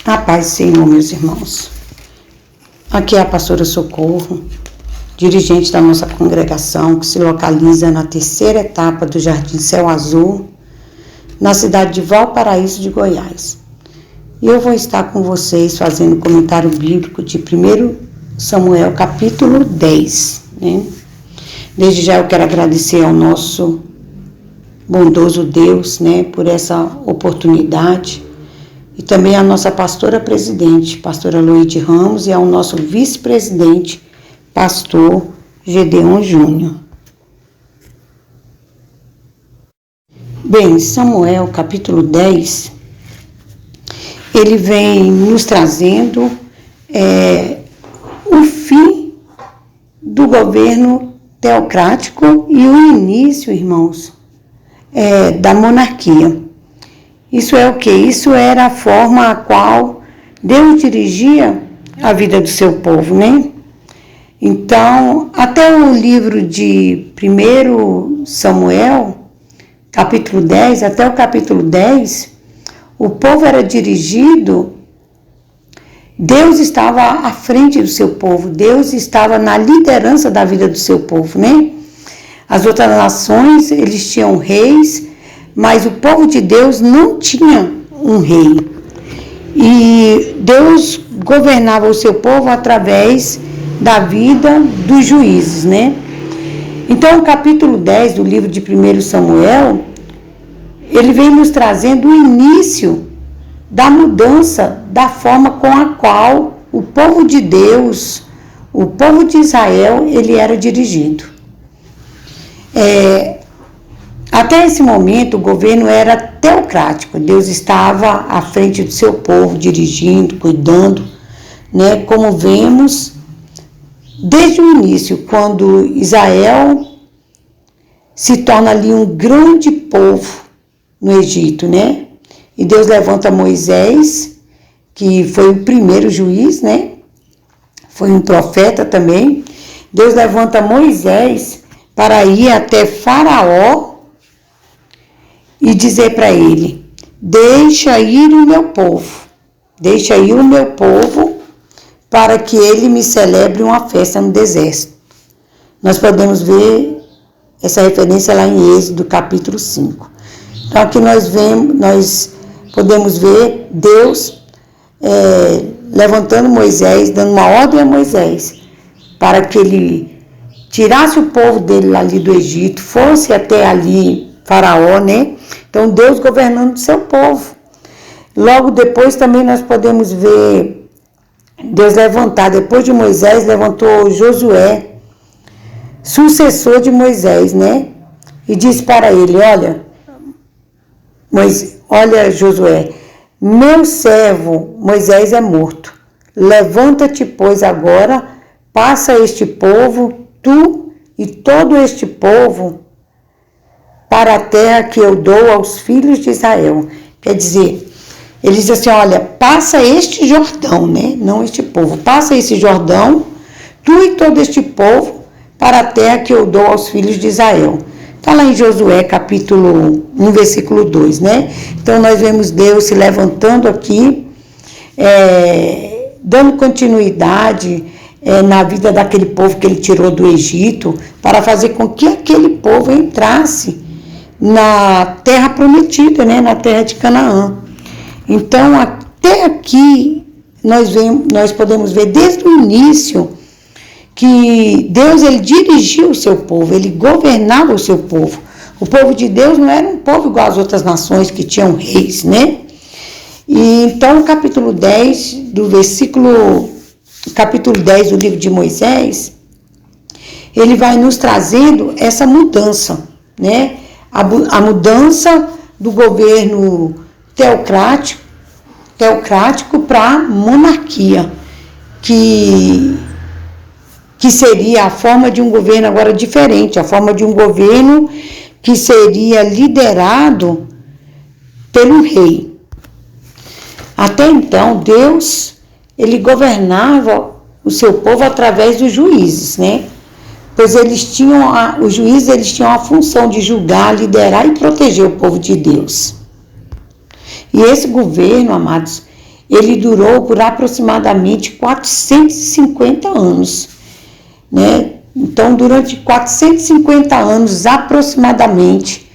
A paz do Senhor, meus irmãos. Aqui é a pastora Socorro, dirigente da nossa congregação, que se localiza na terceira etapa do Jardim Céu Azul, na cidade de Valparaíso de Goiás. E eu vou estar com vocês fazendo o comentário bíblico de 1 Samuel, capítulo 10. Desde já eu quero agradecer ao nosso bondoso Deus, por essa oportunidade. E também a nossa pastora presidente, pastora Loide Ramos, e ao nosso vice-presidente, pastor Gedeon Júnior. Bem, Samuel, capítulo 10, ele vem nos trazendo o fim do governo teocrático e o início, irmãos, da monarquia. Isso é o quê? Isso era a forma a qual Deus dirigia a vida do seu povo, Então, até o livro de 1 Samuel, capítulo 10, até o capítulo 10, o povo era dirigido, Deus estava à frente do seu povo, Deus estava na liderança da vida do seu povo, As outras nações, eles tinham reis, mas o povo de Deus não tinha um rei. E Deus governava o seu povo através da vida dos juízes, Então, o capítulo 10 do livro de 1 Samuel, ele vem nos trazendo o início da mudança da forma com a qual o povo de Deus, o povo de Israel, ele era dirigido. Até esse momento, o governo era teocrático. Deus estava à frente do seu povo, dirigindo, cuidando, como vemos desde o início, quando Israel se torna ali um grande povo no Egito, E Deus levanta Moisés, que foi o primeiro juiz, Foi um profeta também. Deus levanta Moisés para ir até Faraó e dizer para ele: deixa ir o meu povo, para que ele me celebre uma festa no deserto. Nós podemos ver essa referência lá em Êxodo, capítulo 5. Então aqui nós podemos ver Deus levantando Moisés, dando uma ordem a Moisés, para que ele tirasse o povo dele ali do Egito, fosse até ali Faraó, Então, Deus governando o seu povo. Logo depois também nós podemos ver Deus levantar, depois de Moisés, levantou Josué, sucessor de Moisés, E disse para ele: olha Josué, meu servo Moisés é morto. Levanta-te, pois, agora, passa este povo, tu e todo este povo, para a terra que eu dou aos filhos de Israel. Quer dizer, ele diz assim: passa este Jordão, não este povo, passa esse Jordão, tu e todo este povo, para a terra que eu dou aos filhos de Israel. Está lá em Josué, capítulo 1, versículo 2, Então, nós vemos Deus se levantando aqui, dando continuidade na vida daquele povo que ele tirou do Egito, para fazer com que aquele povo entrasse na terra prometida, na terra de Canaã. Então, até aqui, nós podemos ver desde o início que Deus, ele dirigia o seu povo, ele governava o seu povo. O povo de Deus não era um povo igual às outras nações que tinham reis, E então, capítulo 10 do livro de Moisés, ele vai nos trazendo essa mudança, A mudança do governo teocrático para a monarquia, que seria a forma de um governo agora diferente, a forma de um governo que seria liderado pelo rei. Até então, Deus, ele governava o seu povo através dos juízes, Pois os juízes tinham a função de julgar, liderar e proteger o povo de Deus. E esse governo, amados, ele durou por aproximadamente 450 anos, né? Então, durante 450 anos aproximadamente,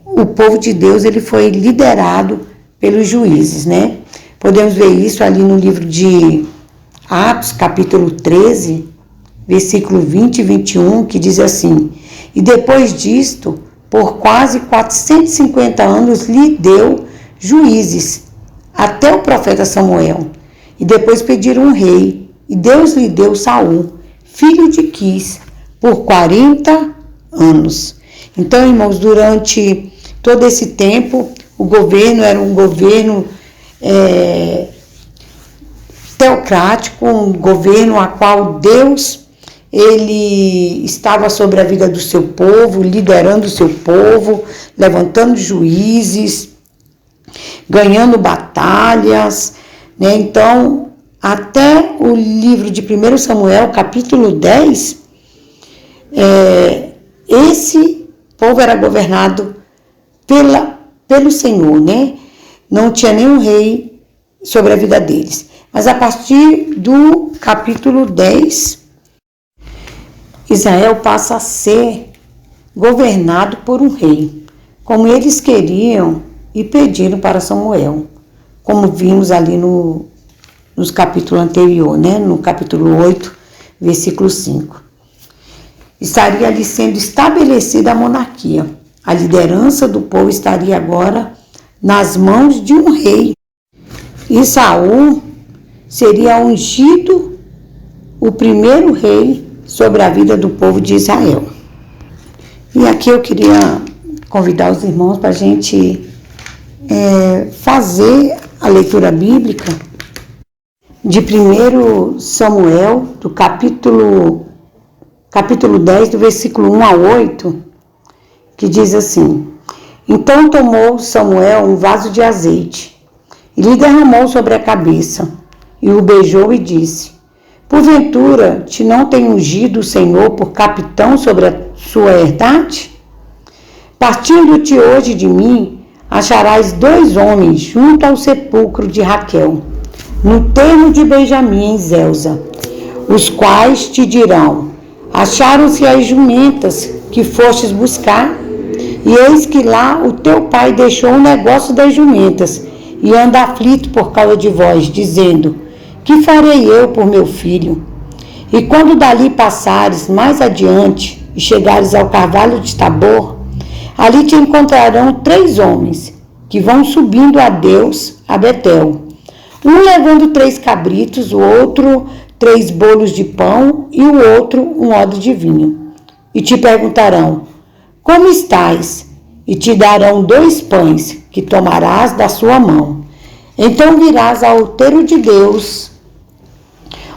o povo de Deus ele foi liderado pelos juízes, né? Podemos ver isso ali no livro de Atos, capítulo 13, versículo 20 e 21, que diz assim: e depois disto, por quase 450 anos lhe deu juízes, até o profeta Samuel. E depois pediram um rei, e Deus lhe deu Saul, filho de Quis, por 40 anos. Então, irmãos, durante todo esse tempo, o governo era um governo teocrático, um governo a qual Deus ele estava sobre a vida do seu povo, liderando o seu povo, levantando juízes, ganhando batalhas, né? Então, até o livro de 1 Samuel, capítulo 10, esse povo era governado pelo Senhor, né? Não tinha nenhum rei sobre a vida deles. Mas a partir do capítulo 10, Israel passa a ser governado por um rei, como eles queriam e pediram para Samuel, como vimos ali nos capítulos anteriores, né? No capítulo 8, versículo 5. Estaria ali sendo estabelecida a monarquia. A liderança do povo estaria agora nas mãos de um rei. E Saul seria ungido o primeiro rei sobre a vida do povo de Israel. E aqui eu queria convidar os irmãos para a gente fazer a leitura bíblica de 1 Samuel, do capítulo 10, do versículo 1 a 8, que diz assim: então tomou Samuel um vaso de azeite, e lhe derramou sobre a cabeça, e o beijou e disse: porventura te não tem ungido o Senhor por capitão sobre a sua herdade? Partindo-te hoje de mim, acharás 2 homens junto ao sepulcro de Raquel, no termo de Benjamim em Zelza, os quais te dirão: acharam-se as jumentas que fostes buscar, e eis que lá o teu pai deixou o negócio das jumentas, e anda aflito por causa de vós, dizendo: que farei eu por meu filho? E quando dali passares mais adiante, e chegares ao carvalho de Tabor, ali te encontrarão 3 homens, que vão subindo a Deus, a Betel, um levando 3 cabritos, o outro 3 bolos de pão, e o outro um odre de vinho. E te perguntarão: como estás? E te darão 2 pães, que tomarás da sua mão. Então virás ao outeiro de Deus,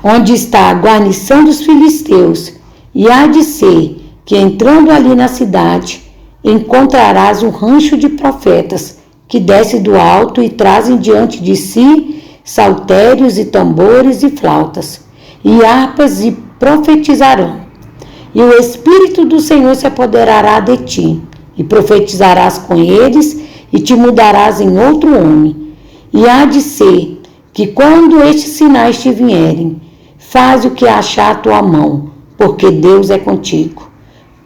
onde está a guarnição dos filisteus, e há de ser que, entrando ali na cidade, encontrarás um rancho de profetas, que desce do alto e trazem diante de si saltérios e tambores e flautas, e harpas, e profetizarão. E o Espírito do Senhor se apoderará de ti, e profetizarás com eles, e te mudarás em outro homem. E há de ser que, quando estes sinais te vierem, faz o que achar a tua mão, porque Deus é contigo.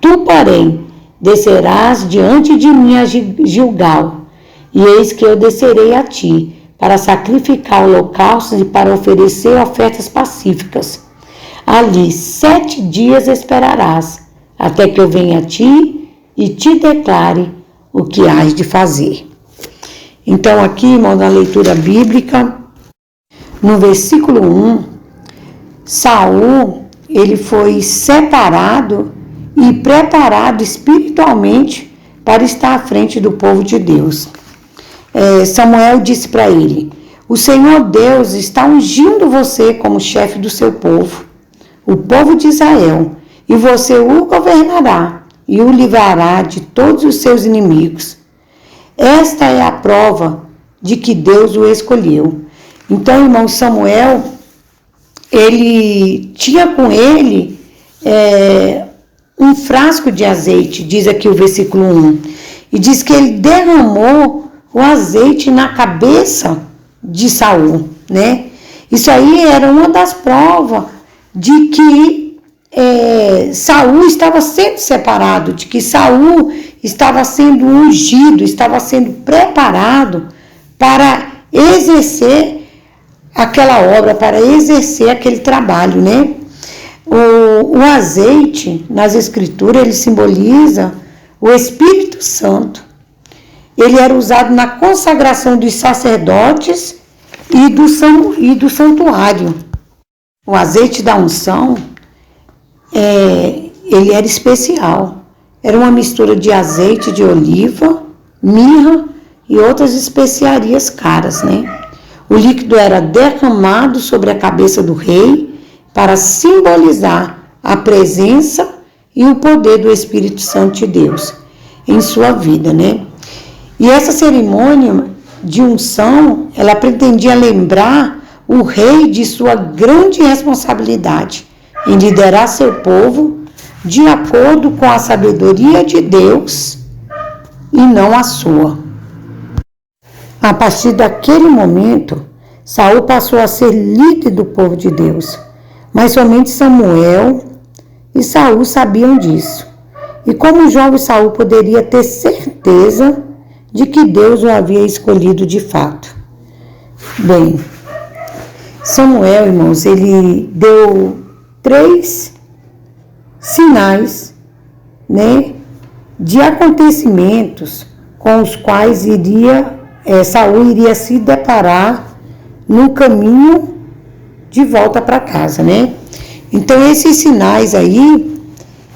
Tu, porém, descerás diante de mim a Gilgal, e eis que eu descerei a ti, para sacrificar holocaustos e para oferecer ofertas pacíficas. Ali 7 dias esperarás, até que eu venha a ti e te declare o que hás de fazer. Então aqui, irmão, na leitura bíblica, no versículo 1, Saul, ele foi separado e preparado espiritualmente para estar à frente do povo de Deus. Samuel disse para ele: o Senhor Deus está ungindo você como chefe do seu povo, o povo de Israel, e você o governará e o livrará de todos os seus inimigos. Esta é a prova de que Deus o escolheu. Então, irmão, Samuel, ele tinha com ele um frasco de azeite, diz aqui o versículo 1, e diz que ele derramou o azeite na cabeça de Saul, né? Isso aí era uma das provas de que Saul estava sendo separado, de que Saul estava sendo ungido, estava sendo preparado para exercer aquela obra, para exercer aquele trabalho, né? O azeite, nas escrituras, ele simboliza o Espírito Santo. Ele era usado na consagração dos sacerdotes e do santuário. O azeite da unção, ele era especial. Era uma mistura de azeite de oliva, mirra e outras especiarias caras, né? O líquido era derramado sobre a cabeça do rei para simbolizar a presença e o poder do Espírito Santo de Deus em sua vida, né? E essa cerimônia de unção, ela pretendia lembrar o rei de sua grande responsabilidade em liderar seu povo de acordo com a sabedoria de Deus e não a sua. A partir daquele momento, Saul passou a ser líder do povo de Deus, mas somente Samuel e Saul sabiam disso. E como o jovem Saul poderia ter certeza de que Deus o havia escolhido de fato? Bem, Samuel, irmãos, ele deu 3 sinais, né, de acontecimentos com os quais Saul iria se deparar no caminho de volta para casa, né? Então, esses sinais aí,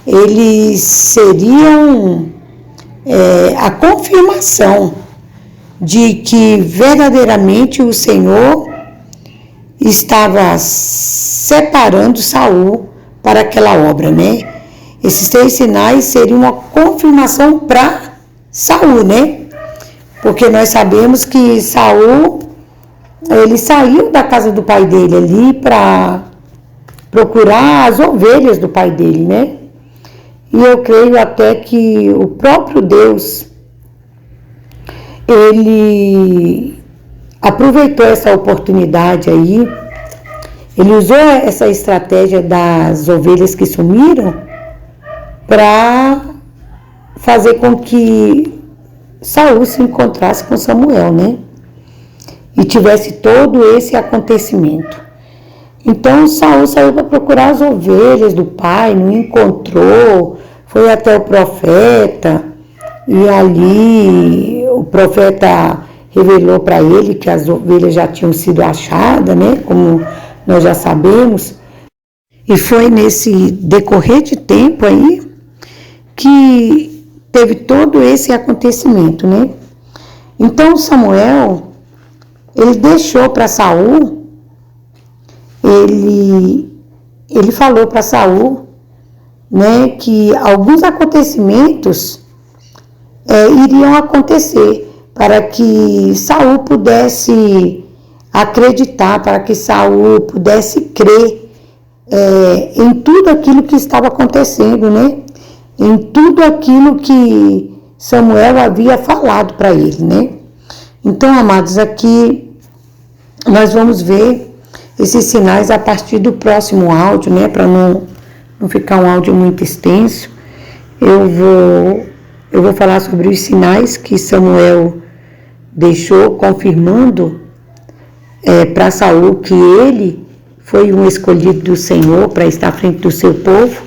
eles seriam a confirmação de que verdadeiramente o Senhor estava separando Saul para aquela obra, né? Esses 3 sinais seriam uma confirmação para Saul, né? Porque nós sabemos que Saul, ele saiu da casa do pai dele ali para procurar as ovelhas do pai dele, né? E eu creio até que o próprio Deus, ele aproveitou essa oportunidade aí, ele usou essa estratégia das ovelhas que sumiram para fazer com que Saul se encontrasse com Samuel, né? E tivesse todo esse acontecimento. Então Saul saiu para procurar as ovelhas do pai, não encontrou, foi até o profeta, e ali o profeta revelou para ele que as ovelhas já tinham sido achadas, né? Como nós já sabemos. E foi nesse decorrer de tempo aí que teve todo esse acontecimento, né? Então Samuel, ele deixou para Saul, ele falou para Saul, né, que alguns acontecimentos iriam acontecer para que Saul pudesse acreditar, para que Saul pudesse crer em tudo aquilo que estava acontecendo, né? Em tudo aquilo que Samuel havia falado para ele, né? Então, amados, aqui nós vamos ver esses sinais a partir do próximo áudio, né? Para não ficar um áudio muito extenso. Eu vou falar sobre os sinais que Samuel deixou, confirmando para Saul que ele foi um escolhido do Senhor para estar à frente do seu povo,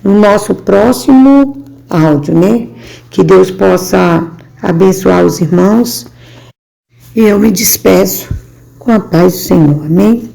no nosso próximo áudio, né? Que Deus possa abençoar os irmãos. E eu me despeço com a paz do Senhor. Amém?